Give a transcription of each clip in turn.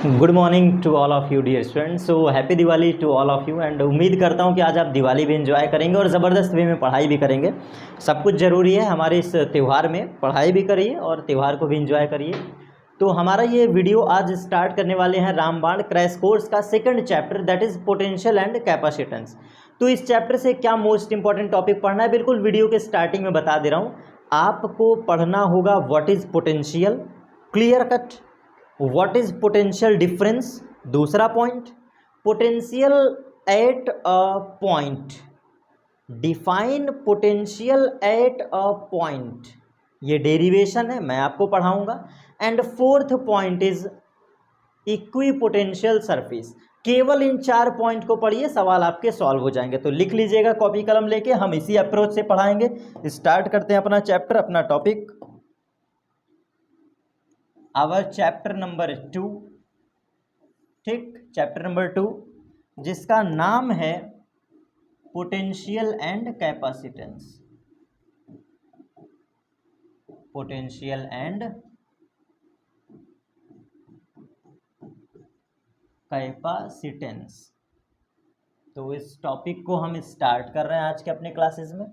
Good morning to all of you dear students. So happy Diwali to all of you and उम्मीद करता हूँ कि आज आप दिवाली भी एंजॉय करेंगे और ज़बरदस्त वे में पढ़ाई भी करेंगे। सब कुछ ज़रूरी है हमारे इस त्यौहार में, पढ़ाई भी करिए और त्यौहार को भी एंजॉय करिए। तो हमारा ये वीडियो आज स्टार्ट करने वाले हैं रामबाण क्रैश कोर्स का second chapter, that is potential and capacitance. तो इस चैप्टर से क्या मोस्ट इंपॉर्टेंट टॉपिक पढ़ना है, बिल्कुल वीडियो के स्टार्टिंग में बता दे रहा हूँ। आपको पढ़ना होगा what is potential, clear cut. What is potential difference, दूसरा point. Potential at a point, define potential at a point, ये डेरिवेशन है, मैं आपको पढ़ाऊंगा। And fourth point is equipotential surface. केवल इन 4 पॉइंट को पढ़िए, सवाल आपके सॉल्व हो जाएंगे। तो लिख लीजिएगा कॉपी कलम लेके, हम इसी अप्रोच से पढ़ाएंगे। स्टार्ट करते हैं अपना चैप्टर, अपना टॉपिक, आवर चैप्टर नंबर 2। ठीक, चैप्टर नंबर 2 जिसका नाम है potential and capacitance. Potential and capacitance. तो इस टॉपिक को हम स्टार्ट कर रहे हैं आज के अपने क्लासेस में।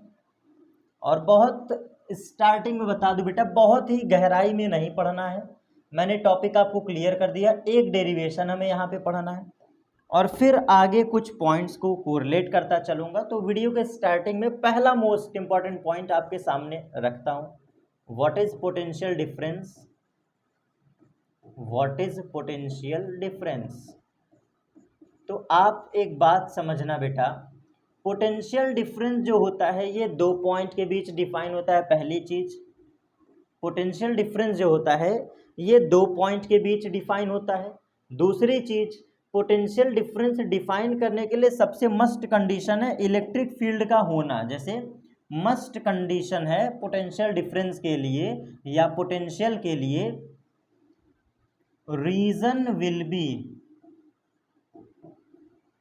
और बहुत स्टार्टिंग में बता दूं बेटा, बहुत ही गहराई में नहीं पढ़ना है। मैंने टॉपिक आपको क्लियर कर दिया, एक डेरिवेशन हमें यहाँ पे पढ़ना है और फिर आगे कुछ पॉइंट्स को कोरिलेट करता चलूँगा। तो वीडियो के स्टार्टिंग में पहला मोस्ट इंपॉर्टेंट पॉइंट आपके सामने रखता हूँ, what is potential difference. What is potential difference. तो आप एक बात समझना बेटा, पोटेंशियल डिफरेंस जो होता है ये 2 पॉइंट के बीच डिफाइन होता है। पहली चीज़, पोटेंशियल डिफरेंस जो होता है ये 2 पॉइंट के बीच डिफाइन होता है। दूसरी चीज़, पोटेंशियल डिफरेंस डिफाइन करने के लिए सबसे मस्ट कंडीशन है इलेक्ट्रिक फील्ड का होना। जैसे मस्ट कंडीशन है पोटेंशियल डिफरेंस के लिए या पोटेंशियल के लिए, region will be,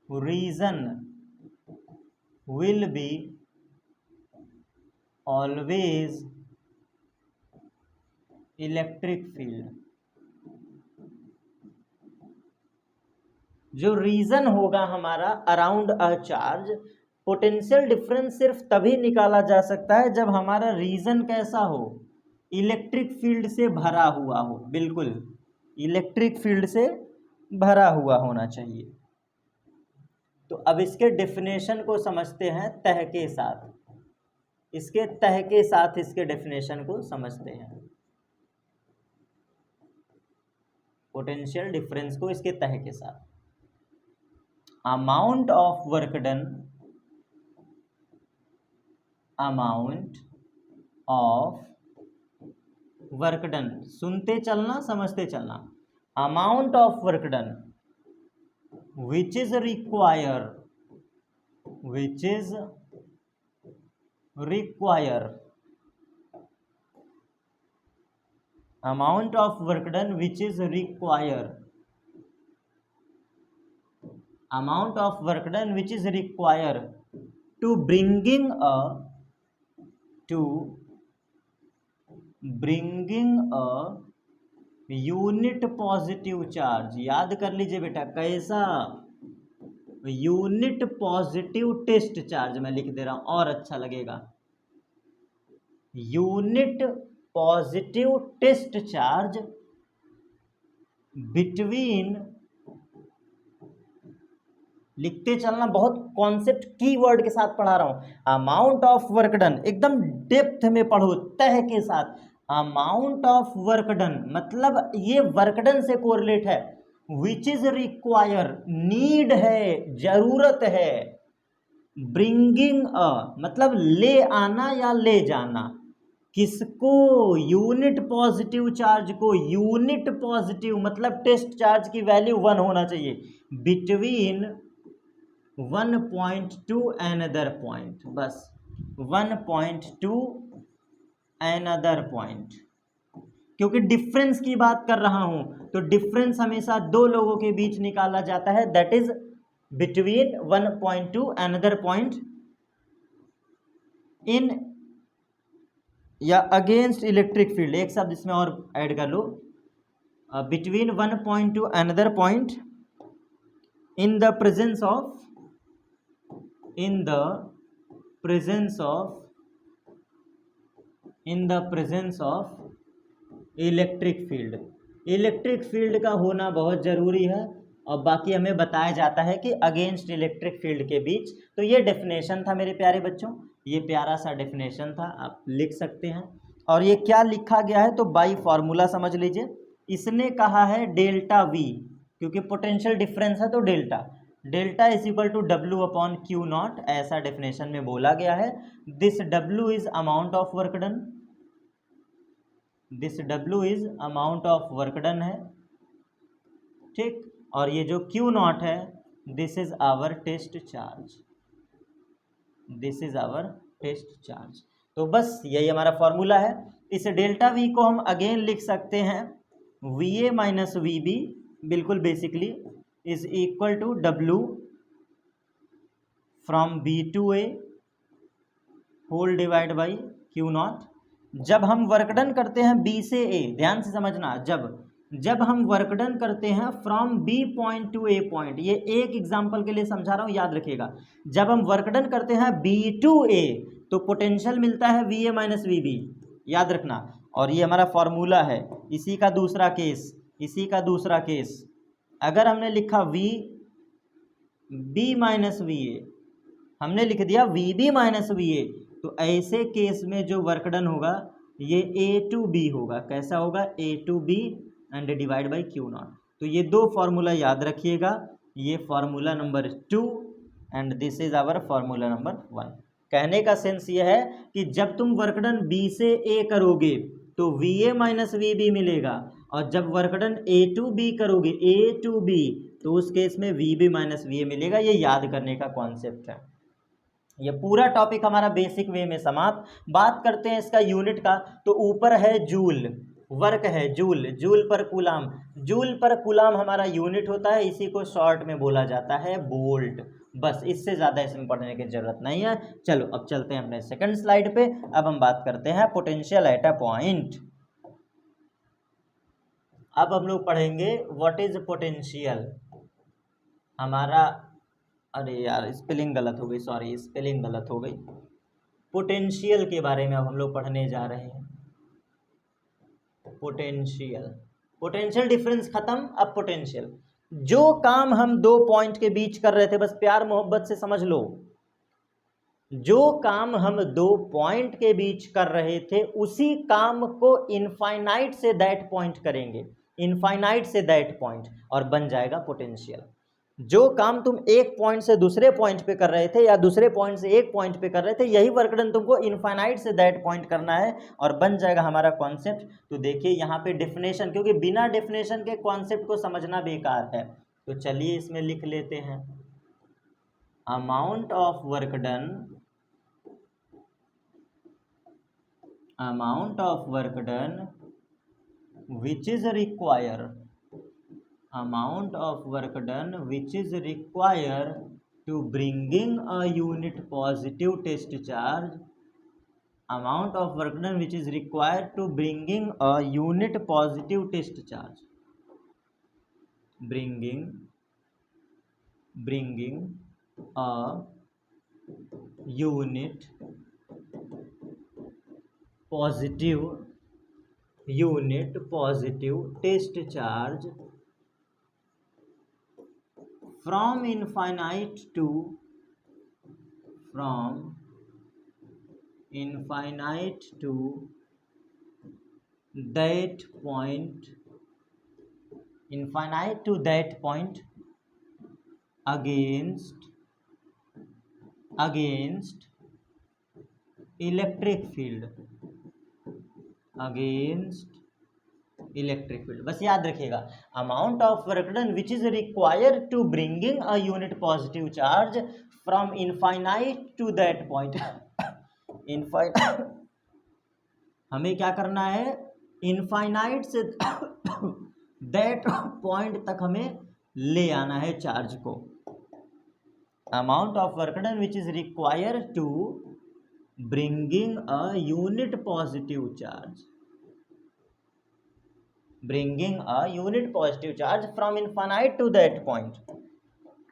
region will be always electric field. जो रीजन होगा हमारा around a charge, potential difference सिर्फ तभी निकाला जा सकता है जब हमारा रीजन कैसा हो, इलेक्ट्रिक फील्ड से भरा हुआ हो। बिल्कुल इलेक्ट्रिक फील्ड से भरा हुआ होना चाहिए। तो अब इसके डेफिनेशन को समझते हैं तह के साथ, इसके तह के साथ इसके डेफिनेशन को समझते हैं। पोटेंशियल डिफरेंस को इसके तह के साथ, amount of work done, amount of work done, सुनते चलना समझते चलना, amount of work done which is require, which is require, amount of work done which is require, amount of work done which is require to bringing a, to bringing a unit positive charge. याद कर लीजिए बेटा, कैसा, unit positive test charge, मैं लिख दे रहा हूं और अच्छा लगेगा, unit positive test charge between, लिखते चलना, बहुत कॉन्सेप्ट की वर्ड के साथ पढ़ा रहा हूं। अमाउंट ऑफ वर्क डन, एकदम डेप्थ में पढ़ो, तह के साथ। अमाउंट ऑफ वर्क डन मतलब ये वर्क डन से कोरिलेट है, विच इज रिक्वायर, नीड है, जरूरत है, ब्रिंगिंग अ मतलब ले आना या ले जाना, किसको, यूनिट पॉजिटिव चार्ज को। यूनिट पॉजिटिव मतलब टेस्ट चार्ज की वैल्यू 1 होना चाहिए, between 1 point two another point, बस 1 पॉइंट टू अनदर पॉइंट। क्योंकि डिफरेंस की बात कर रहा हूं तो डिफरेंस हमेशा 2 लोगों के बीच निकाला जाता है, that is between 1 point two another point in या अगेंस्ट इलेक्ट्रिक फील्ड। एक शब्द इसमें और ऐड कर लो, between one point to another point in the presence of electric field. Electric field का होना बहुत ज़रूरी है, और बाकी हमें बताया जाता है कि अगेंस्ट इलेक्ट्रिक फील्ड के बीच। तो ये डेफिनेशन था मेरे प्यारे बच्चों, ये प्यारा सा डेफिनेशन था, आप लिख सकते हैं। और ये क्या लिखा गया है, तो बाई फार्मूला समझ लीजिए। इसने कहा है डेल्टा वी, क्योंकि पोटेंशियल डिफरेंस है तो delta is equal to W upon Q naught, ऐसा डेफिनेशन में बोला गया है। This W is amount of work done, this W is amount of work done है, ठीक। और ये जो क्यू नॉट है, this is our test charge, this is our test charge. तो बस यही हमारा फॉर्मूला है। इस डेल्टा वी को हम अगेन लिख सकते हैं V A minus V B, बिल्कुल basically is equal to W from B to A whole divide by q naught. जब हम वर्क डन करते हैं बी से ए, ध्यान से समझना, जब हम वर्क डन करते हैं from B point to A point, ये एक एग्जांपल के लिए समझा रहा हूँ, याद रखिएगा। जब हम वर्क डन करते हैं बी टू ए तो पोटेंशियल मिलता है V A minus V B, याद रखना। और ये हमारा फॉर्मूला है। इसी का दूसरा केस अगर हमने लिखा V B minus V A, हमने लिख दिया V B minus V A, तो ऐसे केस में जो वर्क डन होगा ये ए टू बी होगा। कैसा होगा, A to B and divide by q naught. तो ये दो फार्मूला याद रखिएगा, ये formula number 2 and this is our formula number 1। कहने का सेंस ये है कि जब तुम वर्क डन बी से ए करोगे तो V A minus V B मिलेगा, और जब work done A to B करोगे, ए टू बी, तो उस केस में V B minus V A मिलेगा। ये याद करने का कॉन्सेप्ट है। ये पूरा टॉपिक हमारा बेसिक वे में समाप्त। बात करते हैं इसका यूनिट का, तो ऊपर है जूल, वर्क है जूल, जूल पर कूलाम, जूल पर कूलाम हमारा यूनिट होता है, इसी को शॉर्ट में बोला जाता है वोल्ट। बस इससे ज़्यादा इसमें पढ़ने की जरूरत नहीं है। चलो अब चलते हैं अपने सेकंड स्लाइड पे। अब हम बात करते हैं पोटेंशियल एट अ पॉइंट। अब हम लोग पढ़ेंगे व्हाट इज पोटेंशियल। हमारा, अरे यार स्पेलिंग गलत हो गई, सॉरी स्पेलिंग गलत हो गई। पोटेंशियल के बारे में अब हम लोग पढ़ने जा रहे हैं। पोटेंशियल डिफरेंस खत्म, अब पोटेंशियल। जो काम हम दो पॉइंट के बीच कर रहे थे, बस प्यार मोहब्बत से समझ लो, जो काम हम दो पॉइंट के बीच कर रहे थे उसी काम को इनफाइनाइट से दैट पॉइंट करेंगे, इनफाइनाइट से दैट पॉइंट, और बन जाएगा पोटेंशियल। जो काम तुम एक पॉइंट से दूसरे पॉइंट पे कर रहे थे या दूसरे पॉइंट से एक पॉइंट पे कर रहे थे, यही वर्क डन तुमको इनफाइनाइट से दैट पॉइंट करना है, और बन जाएगा हमारा कॉन्सेप्ट। तो देखिए यहाँ पे डेफिनेशन, क्योंकि बिना डेफिनेशन के कॉन्सेप्ट को समझना बेकार है, तो चलिए इसमें लिख लेते हैं amount of work done, amount of work done which is require, amount of work done which is required to bringing a unit positive test charge, amount of work done which is required to bringing a unit positive test charge, bringing a unit positive test charge from infinite to that point, infinite to that point against electric field, against electric field. बस याद रखिएगा amount of work done which is required to bringing a unit positive charge from infinite to that point. हमें क्या करना है, infinite say that point तक हमें ले आना है चार्ज को। Amount of work done which is required to bringing a unit positive charge bringing a unit positive charge from infinite to that point.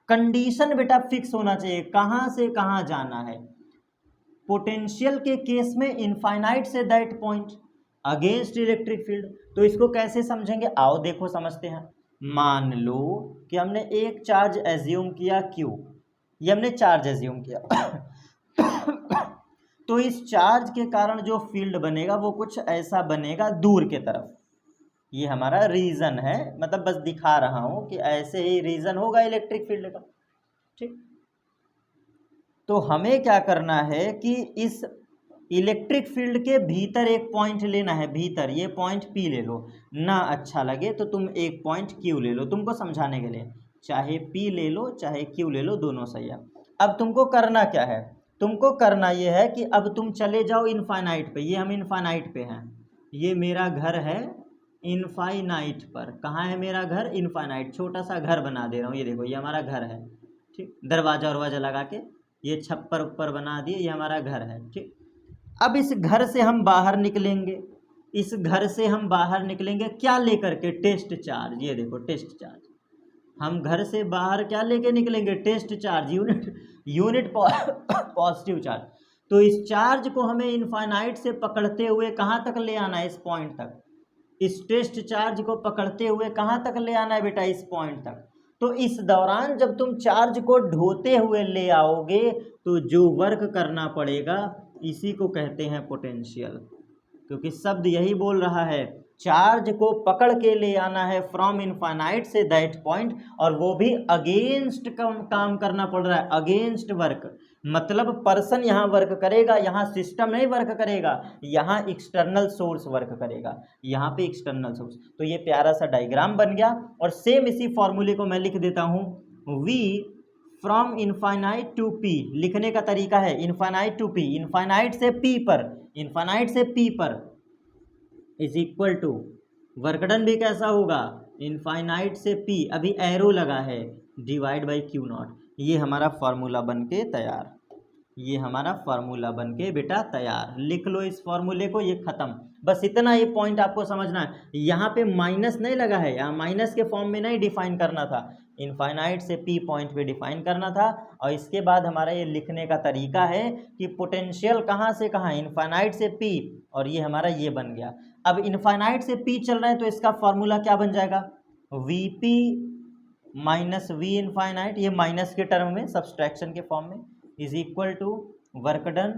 Condition बेटा फिक्स होना चाहिए, कहां से कहां जाना है। पोटेंशियल के केस में infinite say that point against electric field. तो इसको कैसे समझेंगे, आओ देखो समझते हैं। मान लो कि हमने एक चार्ज एज्यूम किया Q, ये हमने चार्ज एज्यूम किया तो इस चार्ज के कारण जो फील्ड बनेगा वो कुछ ऐसा बनेगा दूर के तरफ। ये हमारा रीजन है, मतलब बस दिखा रहा हूं कि ऐसे ही रीजन होगा इलेक्ट्रिक फील्ड का। ठीक, तो हमें क्या करना है कि इस इलेक्ट्रिक फील्ड के भीतर एक पॉइंट लेना है, भीतर ये पॉइंट P ले लो, ना अच्छा लगे तो तुम एक पॉइंट Q ले लो, तुमको समझाने के लिए, चाहे P ले लो चाहे Q ले लो, दोनों सही है। अब तुमको करना क्या है, तुमको करना ये है कि अब तुम चले जाओ इनफाइनाइट पे, ये हम इनफाइनाइट पे हैं, ये मेरा घर है इनफाइनाइट पर। कहाँ है मेरा घर, इनफाइनाइट, छोटा सा घर बना दे रहा हूँ, ये देखो ये हमारा घर है। ठीक, दरवाजा वरवाजा लगा के ये छप्पर ऊपर बना दिए, ये हमारा घर है। ठीक, अब इस घर से हम बाहर निकलेंगे, इस घर से हम बाहर निकलेंगे क्या लेकर के, टेस्ट चार्ज। ये देखो टेस्ट चार्ज, हम घर से बाहर क्या लेके निकलेंगे, test charge, unit positive charge. तो इस चार्ज को हमें इनफाइनाइट से पकड़ते हुए कहाँ तक ले आना है, इस पॉइंट तक। इस टेस्ट चार्ज को पकड़ते हुए कहाँ तक ले आना है बेटा, इस पॉइंट तक। तो इस दौरान जब तुम चार्ज को ढोते हुए ले आओगे तो जो वर्क करना पड़ेगा इसी को कहते हैं पोटेंशियल, क्योंकि शब्द यही बोल रहा है, चार्ज को पकड़ के ले आना है from infinite say that point, और वो भी अगेंस्ट काम करना पड़ रहा है, अगेंस्ट वर्क। मतलब पर्सन यहाँ वर्क करेगा, यहाँ सिस्टम नहीं वर्क करेगा, यहाँ एक्सटर्नल सोर्स वर्क करेगा, यहाँ पे एक्सटर्नल सोर्स। तो ये प्यारा सा डायग्राम बन गया, और सेम इसी फॉर्मूले को मैं लिख देता हूँ, V from infinite to P। लिखने का तरीका है इनफाइनाइट टू P, इनफाइनाइट से P पर, इनफाइनाइट से P पर is equal to, work done भी कैसा होगा, इनफाइनाइट से P, अभी एरो लगा है, डिवाइड बाई Q नॉट। ये हमारा फार्मूला बन के तैयार, ये हमारा फार्मूला बन के बेटा तैयार। लिख लो इस फार्मूले को, ये खत्म। बस इतना ही पॉइंट आपको समझना है, यहाँ पे माइनस नहीं लगा है, यहाँ माइनस के फॉर्म में नहीं डिफाइन करना था, इनफाइनाइट से P पॉइंट पे डिफाइन करना था। और इसके बाद हमारा ये लिखने का तरीका है कि पोटेंशियल कहाँ से कहाँ, इनफाइनाइट से P, और ये हमारा ये बन गया। अब इनफाइनाइट से P चल रहा है तो इसका फॉर्मूला क्या बन जाएगा, VP माइनस V इनफाइनाइट, ये माइनस के टर्म में सब्सट्रैक्शन के फॉर्म में, is equal to work done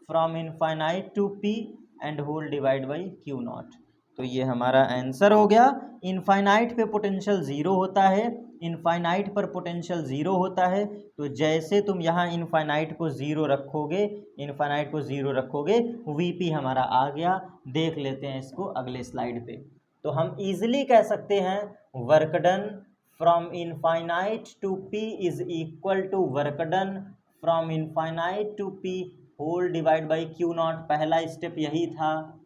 from infinite to P and whole divide by Q not. तो ये हमारा आंसर हो गया। इनफाइनाइट पे पोटेंशियल ज़ीरो होता है, इनफाइनाइट पर पोटेंशियल ज़ीरो होता है, तो जैसे तुम यहाँ इनफाइनाइट को ज़ीरो रखोगे, इनफाइनाइट को ज़ीरो रखोगे, VP हमारा आ गया। देख लेते हैं इसको अगले स्लाइड पे। तो हम इजीली कह सकते हैं work done from infinite to P is equal to work done from infinite to P whole divide by Q not. पहला स्टेप यही था,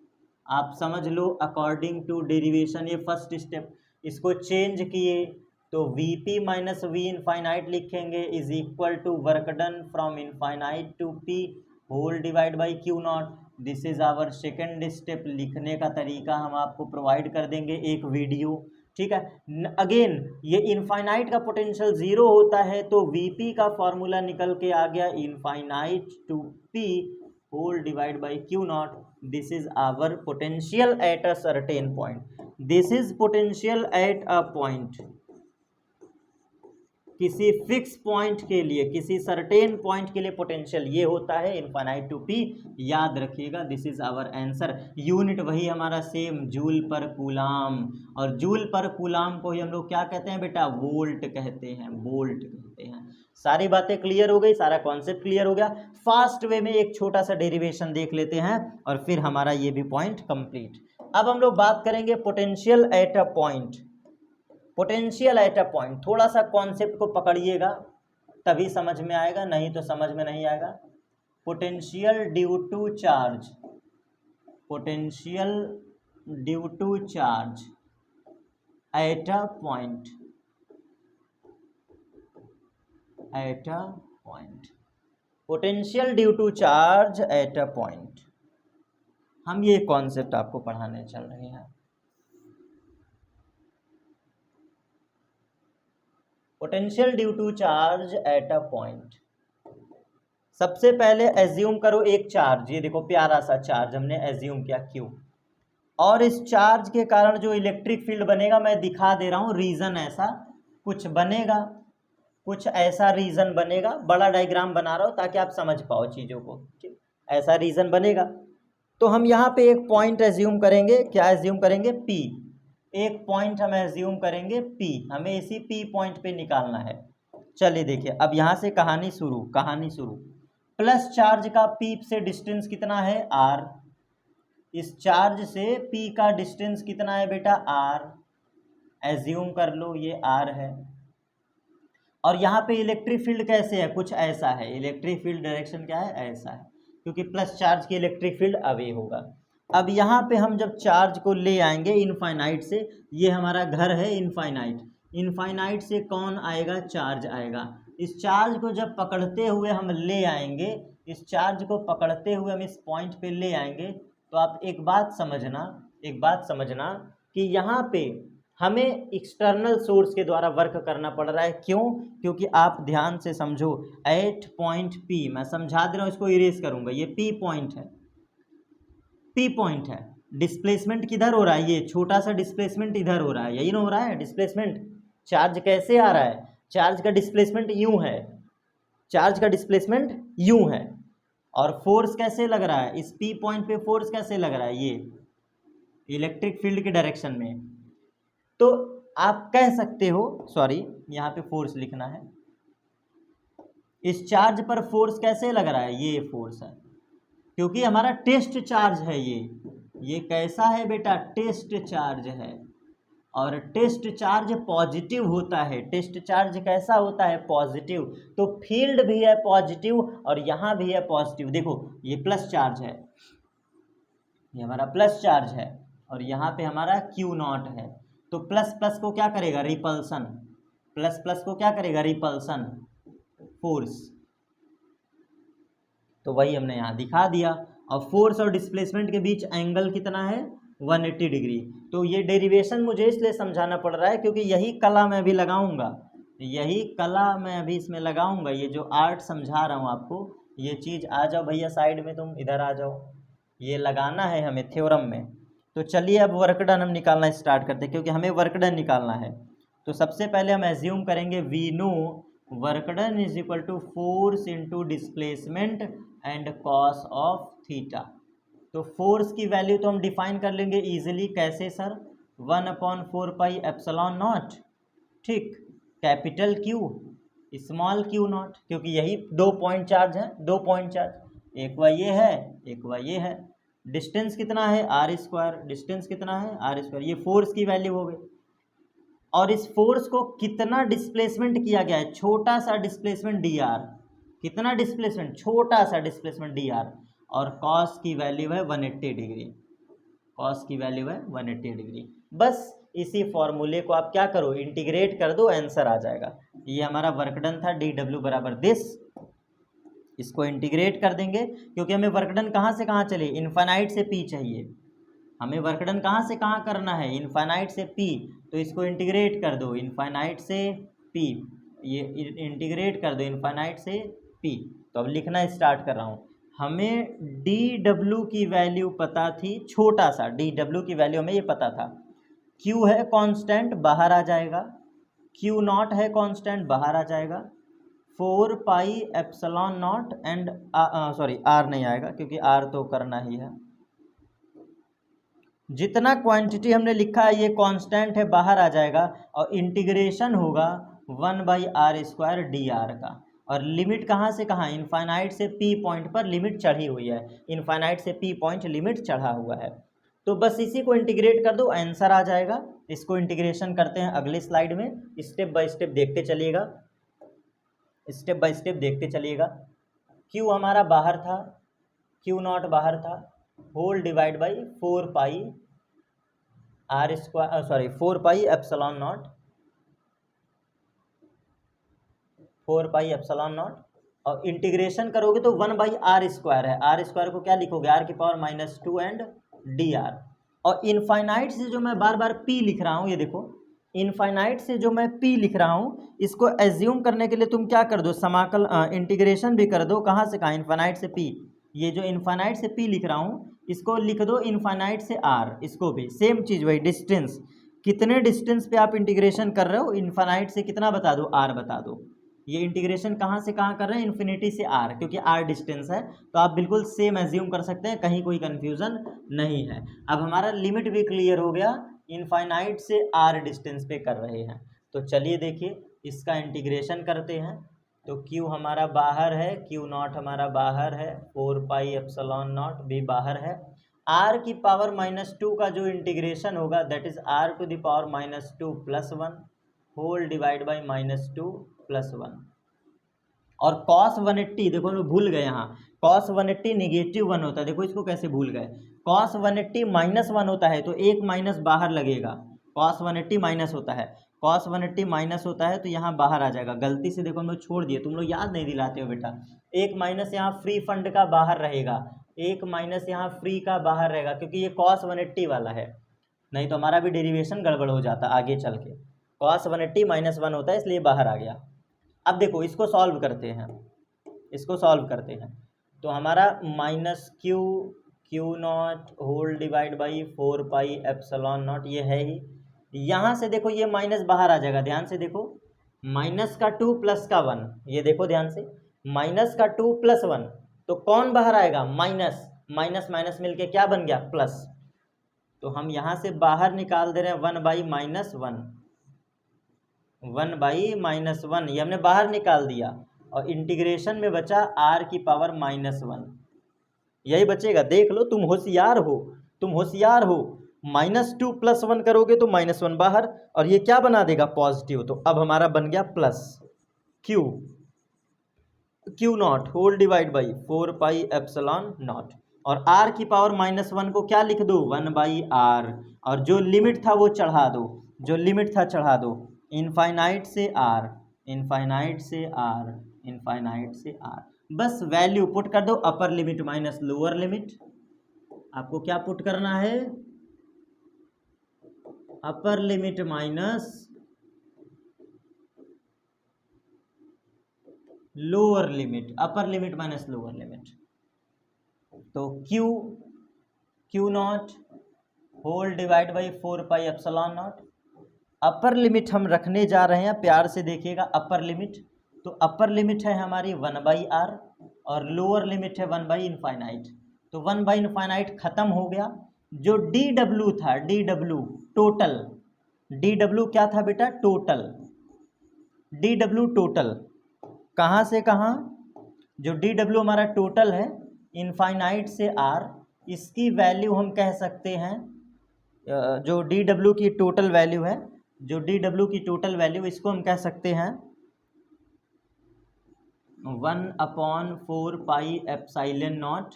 आप समझ लो अकॉर्डिंग टू डेरिवेशन, ये फर्स्ट स्टेप। इसको चेंज किए तो VP माइनस V इनफाइनाइट लिखेंगे is equal to work done from infinite to P whole divide by Q not. This is our second step. लिखने का तरीका हम आपको प्रोवाइड कर देंगे एक वीडियो, ठीक है। अगेन ये इनफाइनाइट का पोटेंशियल ज़ीरो होता है तो VP का फॉर्मूला निकल के आ गया infinite to P whole divide by Q not. This is our potential at a certain point, this is potential at a point, किसी फिक्स पॉइंट के लिए, किसी सर्टेन पॉइंट के लिए पोटेंशियल ये होता है इनफाइनाइट टू P। याद रखिएगा, this is our answer. Unit वही हमारा सेम, जूल पर कूलाम, और जूल पर कूलाम को ही हम लोग क्या कहते हैं बेटा, वोल्ट कहते हैं, वोल्ट कहते हैं। सारी बातें क्लियर हो गई, सारा कॉन्सेप्ट क्लियर हो गया। फास्ट वे में एक छोटा सा डेरिवेशन देख लेते हैं और फिर हमारा ये भी पॉइंट कंप्लीट। अब हम लोग बात करेंगे potential at a point, potential at a point. थोड़ा सा कॉन्सेप्ट को पकड़िएगा तभी समझ में आएगा, नहीं तो समझ में नहीं आएगा। Potential due to charge, potential due to charge at a point, at a point, potential due to charge at a point. हम ये कॉन्सेप्ट आपको पढ़ाने चल रहे हैं। Potential due to charge at a point. सबसे पहले एज्यूम करो एक चार्ज, ये देखो प्यारा सा चार्ज हमने एज्यूम किया Q, और इस चार्ज के कारण जो इलेक्ट्रिक फील्ड बनेगा मैं दिखा दे रहा हूँ, रीजन ऐसा कुछ बनेगा, कुछ ऐसा रीजन बनेगा, बड़ा डायग्राम बना रहा हूँ ताकि आप समझ पाओ चीज़ों को, ऐसा रीजन बनेगा। तो हम यहाँ पे एक पॉइंट एज्यूम करेंगे, क्या एज्यूम करेंगे, P, एक पॉइंट हम एज्यूम करेंगे P, हमें इसी P पॉइंट पे निकालना है। चलिए देखिए, अब यहाँ से कहानी शुरू। प्लस चार्ज का P से डिस्टेंस कितना है, R, इस चार्ज से P का डिस्टेंस कितना है बेटा, R, एज्यूम कर लो ये R है। और यहाँ पे इलेक्ट्रिक फील्ड कैसे है, कुछ ऐसा है, इलेक्ट्रिक फील्ड डायरेक्शन क्या है, ऐसा है, क्योंकि प्लस चार्ज की इलेक्ट्रिक फील्ड अवे होगा। अब यहाँ पे हम जब चार्ज को ले आएंगे इनफाइनाइट से, ये हमारा घर है इनफाइनाइट, इनफाइनाइट से कौन आएगा, चार्ज आएगा। इस चार्ज को जब पकड़ते हुए हम ले आएंगे, इस चार्ज को पकड़ते हुए हम इस पॉइंट पे ले आएंगे, तो आप एक बात समझना कि यहाँ पे हमें एक्सटर्नल सोर्स के द्वारा वर्क करना पड़ रहा है। क्यों, क्योंकि आप ध्यान से समझो, एट पॉइंट P, मैं समझा दे रहा हूँ, इसको इरेज करूँगा, ये P पॉइंट है, डिस्प्लेसमेंट किधर हो रहा है, ये छोटा सा डिस्प्लेसमेंट इधर हो रहा है, यही ना हो रहा है डिस्प्लेसमेंट। चार्ज कैसे आ रहा है, चार्ज का डिस्प्लेसमेंट यूं है, चार्ज का डिस्प्लेसमेंट यूं है, और फोर्स कैसे लग रहा है, इस P पॉइंट पे फोर्स कैसे लग रहा है, ये इलेक्ट्रिक फील्ड के डायरेक्शन में। तो आप कह सकते हो, सॉरी यहाँ पे फोर्स लिखना है, इस चार्ज पर फोर्स कैसे लग रहा है, ये फोर्स है, क्योंकि हमारा टेस्ट चार्ज है ये कैसा है बेटा, टेस्ट चार्ज है, और टेस्ट चार्ज पॉजिटिव होता है, टेस्ट चार्ज कैसा होता है, पॉजिटिव, तो फील्ड भी है पॉजिटिव और यहाँ भी है पॉजिटिव। देखो ये प्लस चार्ज है, ये हमारा प्लस चार्ज है, और यहाँ पे हमारा Q0 है, तो प्लस प्लस को क्या करेगा, रिपल्सन, प्लस प्लस को क्या करेगा, रिपल्सन फोर्स, तो वही हमने यहाँ दिखा दिया। और फोर्स और डिस्प्लेसमेंट के बीच एंगल कितना है, 180 डिग्री। तो ये डेरिवेशन मुझे इसलिए समझाना पड़ रहा है क्योंकि यही कला मैं अभी लगाऊंगा, यही कला मैं अभी इसमें लगाऊंगा, ये जो आर्ट समझा रहा हूँ आपको, ये चीज़ आ जाओ भैया साइड में, तुम इधर आ जाओ, ये लगाना है हमें थ्योरम में। तो चलिए अब वर्क डन हम निकालना स्टार्ट करते हैं, क्योंकि हमें वर्क डन निकालना है। तो सबसे पहले हम एज्यूम करेंगे we know work done is equal to force into displacement and cos of theta. तो फोर्स की वैल्यू तो हम डिफाइन कर लेंगे इजीली, कैसे सर, 1/4 पाई एप्सिलॉन नॉट, ठीक, कैपिटल Q स्मॉल Q0, क्योंकि यही दो पॉइंट चार्ज है, दो पॉइंट चार्ज, एक वह ये है, एक वह ये है। डिस्टेंस कितना है, r², डिस्टेंस कितना है, r², ये फोर्स की वैल्यू हो गई। और इस फोर्स को कितना डिस्प्लेसमेंट किया गया है, छोटा सा डिस्प्लेसमेंट dr, कितना डिस्प्लेसमेंट, छोटा सा डिस्प्लेसमेंट dr, और कॉस की वैल्यू है 180 डिग्री, कॉस की वैल्यू है 180 डिग्री। बस इसी फॉर्मूले को आप क्या करो, इंटीग्रेट कर दो, आंसर आ जाएगा। ये हमारा वर्क डन था, dw बराबर दिस, इसको इंटीग्रेट कर देंगे, क्योंकि हमें वर्क डन कहाँ से कहाँ चले, इनफाइनाइट से P चाहिए, हमें वर्क डन कहाँ से कहाँ करना है, इनफाइनाइट से P, तो इसको इंटीग्रेट कर दो, इनफाइनाइट से P, ये इंटीग्रेट कर दो इनफाइनाइट से P। तो अब लिखना स्टार्ट कर रहा हूँ, हमें dw की वैल्यू पता थी, छोटा सा dw की वैल्यू हमें ये पता था, Q है कांस्टेंट, बाहर आ जाएगा, Q0 है कांस्टेंट, बाहर आ जाएगा, 4 pi epsilon not and sorry R नहीं आएगा क्योंकि R तो करना ही है, जितना क्वांटिटी हमने लिखा है ये कांस्टेंट है, बाहर आ जाएगा, और इंटीग्रेशन होगा 1/r² dr का, और लिमिट कहाँ से कहाँ, इनफाइनाइट से P पॉइंट पर लिमिट चढ़ी हुई है, इनफाइनाइट से P पॉइंट लिमिट चढ़ा हुआ है। तो बस इसी को इंटीग्रेट कर दो, आंसर आ जाएगा। इसको इंटीग्रेशन करते हैं अगले स्लाइड में, स्टेप बाय स्टेप देखते चलिएगा, स्टेप बाय स्टेप देखते चलिएगा। Q हमारा बाहर था, Q0 बाहर था, whole divide by 4 pi r², sorry 4 pi epsilon not, 4 pi epsilon not, और इंटीग्रेशन करोगे तो 1/r² है, r² को क्या लिखोगे, r⁻² एंड dr। और इनफाइनाइट से जो मैं बार बार P लिख रहा हूँ, ये देखो इनफाइनाइट से जो मैं p लिख रहा हूँ इसको एज्यूम करने के लिए तुम क्या कर दो, समाकल इंटीग्रेशन भी कर दो। कहाँ से कहाँ, इनफाइनाइट से p। ये जो इनफाइनाइट से p लिख रहा हूँ इसको लिख दो इनफाइनाइट से r, इसको भी सेम चीज़ वही डिस्टेंस, कितने डिस्टेंस पे आप इंटीग्रेशन कर रहे हो, इनफाइनाइट से कितना बता दो, r बता दो। ये इंटीग्रेशन कहाँ से कहाँ कर रहे हैं, इन्फिनिटी से r, क्योंकि r डिस्टेंस है तो आप बिल्कुल सेम एज्यूम कर सकते हैं, कहीं कोई कन्फ्यूज़न नहीं है। अब हमारा लिमिट भी क्लियर हो गया, इनफाइनाइट से r डिस्टेंस पे कर रहे हैं। तो चलिए देखिए इसका इंटीग्रेशन करते हैं। तो q हमारा बाहर है, q0 हमारा बाहर है, 4 पाई एप्सिलॉन नॉट भी बाहर है। r की पावर -2 का जो इंटीग्रेशन होगा that is r to the power -2 + 1 whole divide by -2 + 1। और cos 180 देखो मैं भूल गए यहाँ, cos 180 -1 होता है, देखो इसको कैसे भूल गए। cos 180 -1 होता है तो एक माइनस बाहर लगेगा, cos 180 माइनस होता है, cos 180 माइनस होता है तो यहाँ बाहर आ जाएगा। गलती से देखो हम लोग छोड़ दिए, तुम लोग याद नहीं दिलाते हो बेटा। एक माइनस यहाँ फ्री फंड का बाहर रहेगा, एक माइनस यहाँ फ्री का बाहर रहेगा, क्योंकि ये cos 180 वाला है, नहीं तो हमारा भी डेरिवेशन गड़बड़ हो जाता आगे चल के। cos 180 -1 होता है इसलिए बाहर आ गया। अब देखो इसको सॉल्व करते हैं, इसको सॉल्व करते हैं तो हमारा -q0 whole divide by 4 pi epsilon not, ये है ही। यहाँ से देखो ये माइनस बाहर आ जाएगा, ध्यान से देखो, माइनस का 2 प्लस का 1, ये देखो ध्यान से, माइनस का 2 + 1 तो कौन बाहर आएगा, माइनस, माइनस माइनस मिलके क्या बन गया, प्लस। तो हम यहाँ से बाहर निकाल दे रहे हैं 1/-1, 1/-1, ये हमने बाहर निकाल दिया और इंटीग्रेशन में बचा r की पावर -1, यही बचेगा। देख लो तुम होशियार हो, तुम होशियार हो, -2 + 1 करोगे तो -1 बाहर और ये क्या बना देगा, पॉजिटिव। तो अब हमारा बन गया plus q0 whole divide by 4 pi epsilon not, और r की पावर -1 को क्या लिख दो, 1/r, और जो लिमिट था वो चढ़ा दो, जो लिमिट था चढ़ा दो, इनफाइनाइट से r, इनफाइनाइट से r, इनफाइनाइट से r। बस वैल्यू पुट कर दो, upper limit minus lower limit. आपको क्या पुट करना है, upper limit minus lower limit, upper limit minus lower limit. तो q0 whole divide by 4 pi epsilon not, upper limit हम रखने जा रहे हैं, प्यार से देखिएगा अपर लिमिट। तो अपर लिमिट है हमारी 1/r और लोअर लिमिट है 1/इनफाइनाइट। तो 1/इनफाइनाइट खत्म हो गया। जो dw था, dw टोटल, dw क्या था बेटा, टोटल, dw टोटल, कहाँ से कहाँ, जो dw हमारा टोटल है इनफाइनाइट से r, इसकी वैल्यू हम कह सकते हैं, जो dw की टोटल वैल्यू है, जो dw की टोटल वैल्यू, इसको हम कह सकते हैं 1/4 पाई एप्सिलॉन नॉट,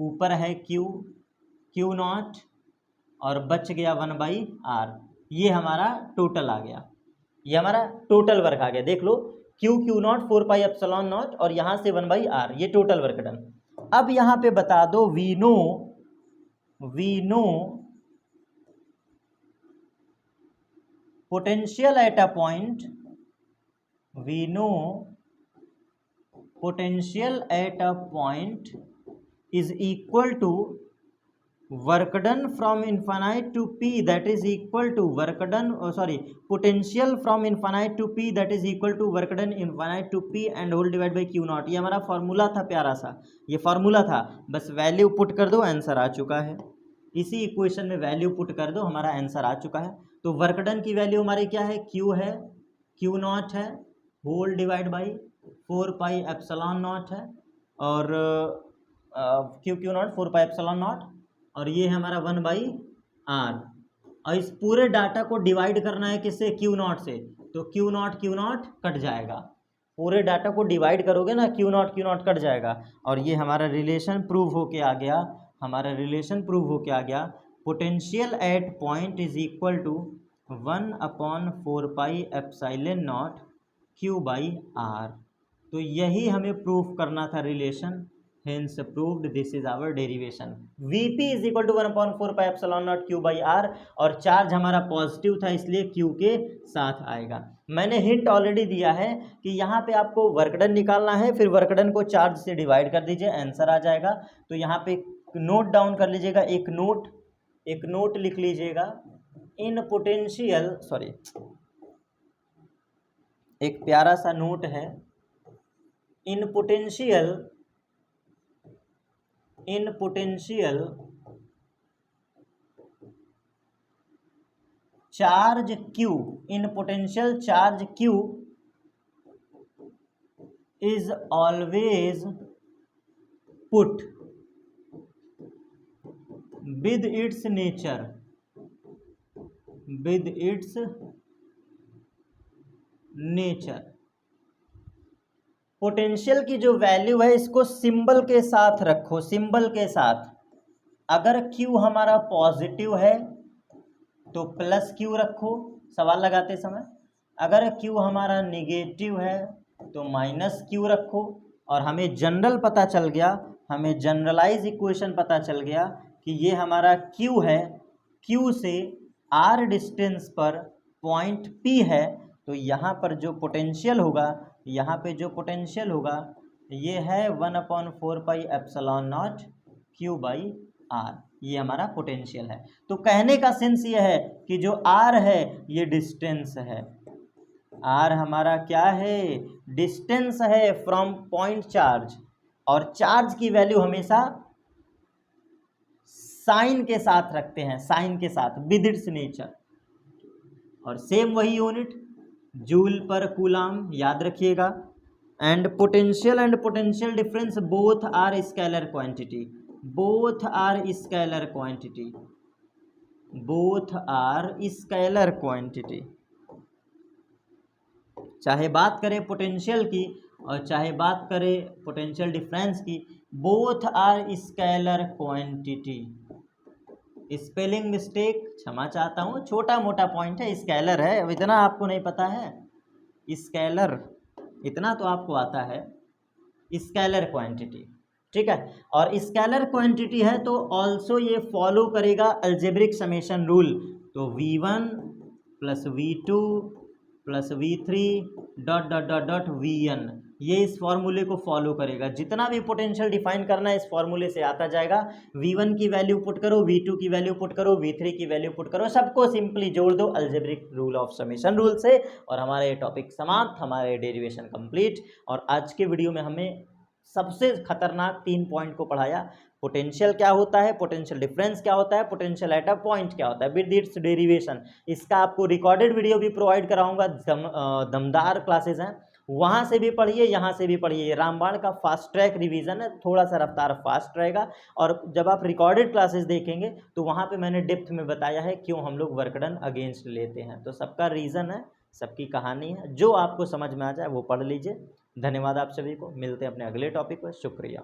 ऊपर है q0 और बच गया 1/r, ये हमारा टोटल आ गया, ये हमारा टोटल वर्क आ गया। देख लो q0 4 पाई एप्सिलॉन नॉट और यहाँ से 1/r, ये टोटल वर्क डन। अब यहाँ पे बता दो, we know potential at a point, we know potential at a point is equal to work done from infinite to p, that is equal to work done, potential from infinite to p that is equal to work done infinite to p and whole divided by q0। ये हमारा formula था, प्यारा सा ये formula था, बस value put कर दो, आंसर आ चुका है। इसी इक्वेशन में वैल्यू पुट कर दो, हमारा आंसर आ चुका है। तो वर्क डन की वैल्यू हमारी क्या है, q है, q0 है, whole divide by 4 pi epsilon not है, और q0 4 पाई एप्सिलॉन नॉट, और ये है हमारा 1/r। और इस पूरे डाटा को डिवाइड करना है किससे, q0 से, तो q0 कट जाएगा, पूरे डाटा को डिवाइड करोगे ना q0 कट जाएगा, और ये हमारा रिलेशन प्रूव होके आ गया, हमारा रिलेशन प्रूव होके आ गया, potential at point is equal to 1/4 pi epsilon not q/r। तो यही हमें प्रूफ करना था relation, hence proved this is our derivation. Vp is equal to 1/4 pi epsilon naught q by r, और चार्ज हमारा पॉजिटिव था इसलिए q के साथ आएगा। मैंने हिंट ऑलरेडी दिया है कि यहाँ पे आपको वर्कडन निकालना है, फिर वर्कडन को चार्ज से डिवाइड कर दीजिए, आंसर आ जाएगा। तो यहाँ पे नोट डाउन कर लीजिएगा, एक नोट लिख लीजिएगा, इन पोटेंशियल, सॉरी एक प्यारा सा नोट है, in potential charge Q, in potential charge Q is always put with its nature, potential की जो वैल्यू है इसको सिंबल के साथ रखो, सिंबल के साथ। अगर Q हमारा पॉजिटिव है तो प्लस Q रखो सवाल लगाते समय, अगर Q हमारा निगेटिव है तो माइनस Q रखो। और हमें जनरल पता चल गया, हमें जनरलाइज इक्वेशन पता चल गया कि ये हमारा Q है, Q से R डिस्टेंस पर पॉइंट P है, तो यहाँ पर जो पोटेंशियल होगा, यहाँ पे जो पोटेंशियल होगा ये है 1/4 pi epsilon not Q by R, ये हमारा पोटेंशियल है। तो कहने का सेंस ये है कि जो R है ये डिस्टेंस है, R हमारा क्या है, डिस्टेंस है फ्रॉम पॉइंट चार्ज, और चार्ज की वैल्यू हमेशा साइन के साथ रखते हैं, साइन के साथ, विद इट्स नेचर। और सेम वही यूनिट जूल पर कूलाम, याद रखिएगा। And potential difference both are scalar quantity, both are scalar quantity, both are scalar quantity. चाहे बात करें पोटेंशियल की और चाहे बात करें पोटेंशियल डिफरेंस की, both are scalar quantity. Spelling mistake क्षमा चाहता हूँ, छोटा मोटा पॉइंट है, स्केलर है, अब इतना आपको नहीं पता है, स्केलर इतना तो आपको आता है, स्केलर क्वांटिटी, ठीक है। और स्केलर क्वांटिटी है तो ऑल्सो ये फॉलो करेगा अलजेब्रिक समेशन रूल, तो V1 plus V2 plus V3 dot dot dot dot Vn, ये इस फॉर्मूले को फॉलो करेगा। जितना भी पोटेंशियल डिफाइन करना है इस फॉर्मूले से आता जाएगा। V1 की वैल्यू पुट करो, V2 की वैल्यू पुट करो, V3 की वैल्यू पुट करो, सबको सिंपली जोड़ दो algebraic rule of summation rule से, और हमारा ये टॉपिक समाप्त, हमारे डेरिवेशन कंप्लीट। और आज के वीडियो में हमें सबसे खतरनाक 3 पॉइंट को पढ़ाया, पोटेंशियल क्या होता है, पोटेंशियल डिफरेंस क्या होता है, पोटेंशियल एट अ पॉइंट क्या होता है, विद इट्स डेरिवेशन। इसका आपको रिकॉर्डेड वीडियो भी प्रोवाइड कराऊंगा, दमदार क्लासेस हैं, वहाँ से भी पढ़िए, यहाँ से भी पढ़िए। रामबाण का फास्ट ट्रैक रिवीजन है, थोड़ा सा रफ्तार फास्ट रहेगा, और जब आप रिकॉर्डेड क्लासेस देखेंगे तो वहाँ पे मैंने डेप्थ में बताया है क्यों हम लोग वर्कडन अगेंस्ट लेते हैं। तो सबका रीज़न है, सबकी कहानी है, जो आपको समझ में आ जाए वो पढ़ लीजिए। धन्यवाद आप सभी को, मिलते हैं अपने अगले टॉपिक पर, शुक्रिया।